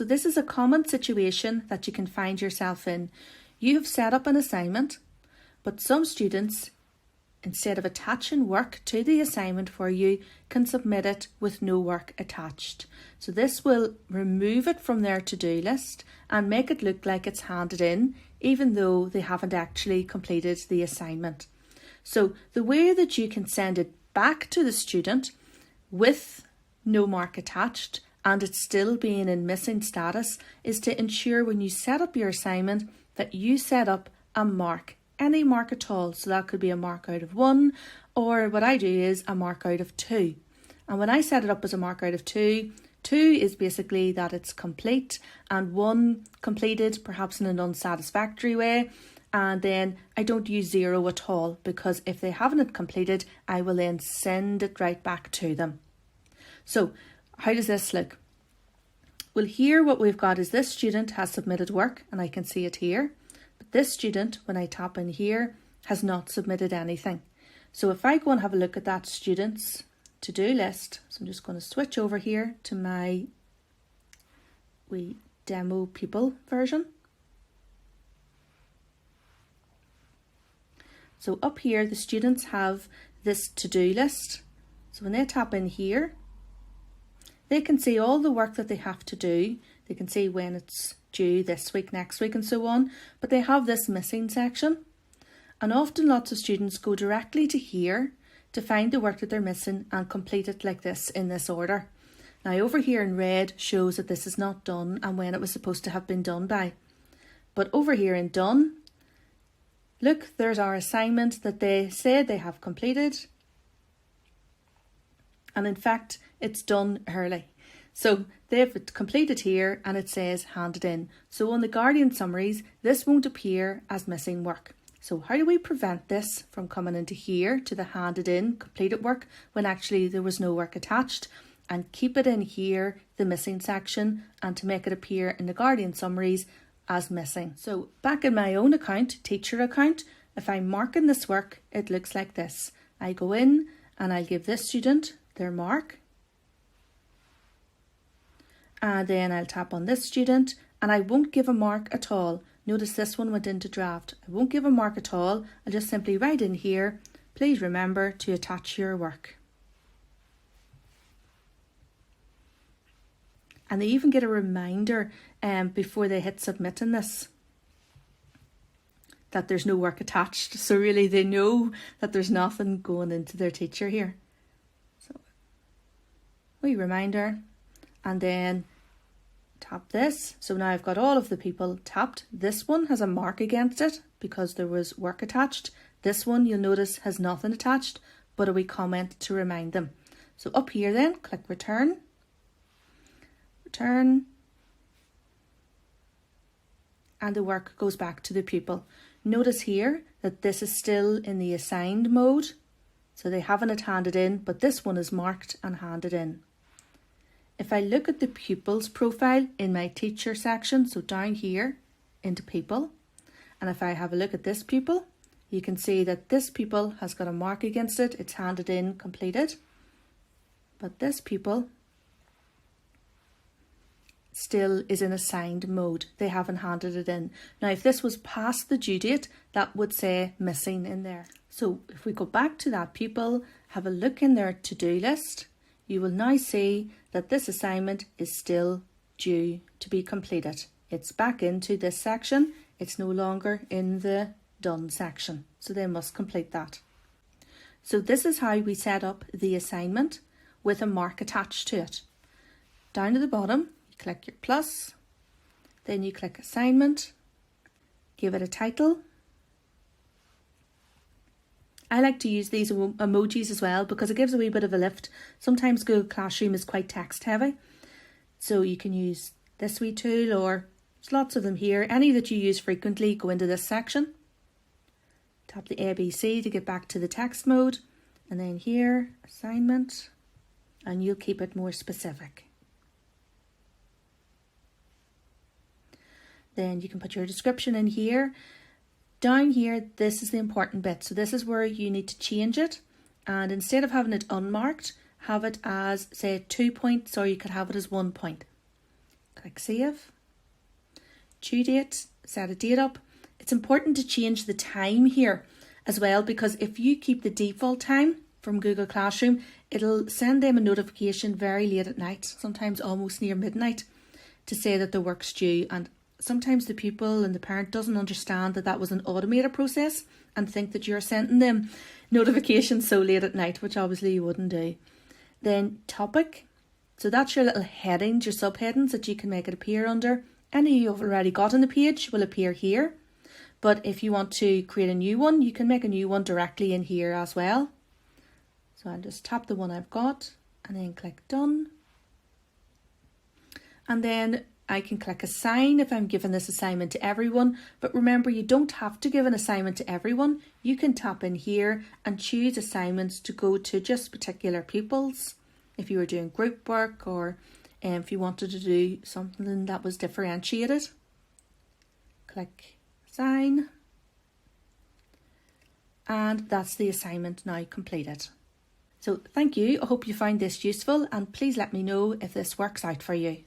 So this is a common situation that you can find yourself in. You have set up an assignment, but some students, instead of attaching work to the assignment for you, can submit it with no work attached. So this will remove it from their to-do list and make it look like it's handed in, even though they haven't actually completed the assignment. So the way that you can send it back to the student with no mark attached and it's still being in missing status is to ensure when you set up your assignment that you set up a mark, any mark at all. So that could be a mark out of 1, or what I do is a mark out of 2. And when I set it up as a mark out of 2, 2 is basically that it's complete, and 1 completed perhaps in an unsatisfactory way. And then I don't use 0 at all, because if they haven't it completed, I will then send it right back to them. So how does this look? Well, here what we've got is this student has submitted work, and I can see it here. But this student, when I tap in here, has not submitted anything. So if I go and have a look at that student's to-do list, so I'm just going to switch over here to my wee demo pupil version. So up here, the students have this to-do list. So when they tap in here, they can see all the work that they have to do. They can see when it's due this week, next week, and so on. But they have this missing section. And often lots of students go directly to here to find the work that they're missing and complete it like this in this order. Now over here in red shows that this is not done and when it was supposed to have been done by. But over here in done, look, there's our assignment that they said they have completed. And in fact, it's done early. So they've completed here and it says handed in. So on the Guardian summaries, this won't appear as missing work. So how do we prevent this from coming into here to the handed in completed work when actually there was no work attached, and keep it in here, the missing section, and to make it appear in the Guardian summaries as missing? So back in my own account, teacher account, if I'm marking this work, it looks like this. I go in and I give this student their mark. And then I'll tap on this student and I won't give a mark at all. Notice this one went into draft. I won't give a mark at all. I'll just simply write in here, please remember to attach your work. And they even get a reminder before they hit submit in this that there's no work attached. So really they know that there's nothing going into their teacher here. So wee reminder, and then tap this. So now I've got all of the people tapped. This one has a mark against it because there was work attached. This one you'll notice has nothing attached, but a wee comment to remind them. So up here then, click return. Return. And the work goes back to the pupil. Notice here that this is still in the assigned mode. So they haven't it handed in, but this one is marked and handed in. If I look at the pupil's profile in my teacher section, so down here into people, and if I have a look at this pupil, you can see that this pupil has got a mark against it. It's handed in, completed. But this pupil still is in assigned mode. They haven't handed it in. Now, if this was past the due date, that would say missing in there. So if we go back to that pupil, have a look in their to-do list, you will now see that this assignment is still due to be completed. It's back into this section. It's no longer in the done section. So they must complete that. So this is how we set up the assignment with a mark attached to it. Down to the bottom, you click your plus, then you click assignment, give it a title. I like to use these emojis as well because it gives a wee bit of a lift. Sometimes Google Classroom is quite text heavy. So you can use this wee tool, or there's lots of them here. Any that you use frequently, go into this section. Tap the ABC to get back to the text mode. And then here, assignment. And you'll keep it more specific. Then you can put your description in here. Down here, this is the important bit. So this is where you need to change it. And instead of having it unmarked, have it as, say, 2 points, or you could have it as 1 point. Click Save. Due date, set a date up. It's important to change the time here as well, because if you keep the default time from Google Classroom, it'll send them a notification very late at night, sometimes almost near midnight, to say that the work's due. And sometimes the pupil and the parent doesn't understand that that was an automated process and think that you're sending them notifications so late at night, which obviously you wouldn't do. Then topic. So that's your little headings, your subheadings that you can make it appear under. Any you've already got on the page will appear here. But if you want to create a new one, you can make a new one directly in here as well. So I'll just tap the one I've got and then click Done. And then I can click Assign if I'm giving this assignment to everyone. But remember, you don't have to give an assignment to everyone. You can tap in here and choose assignments to go to just particular pupils. If you were doing group work, or if you wanted to do something that was differentiated. Click Assign. And that's the assignment now completed. So thank you. I hope you find this useful, and please let me know if this works out for you.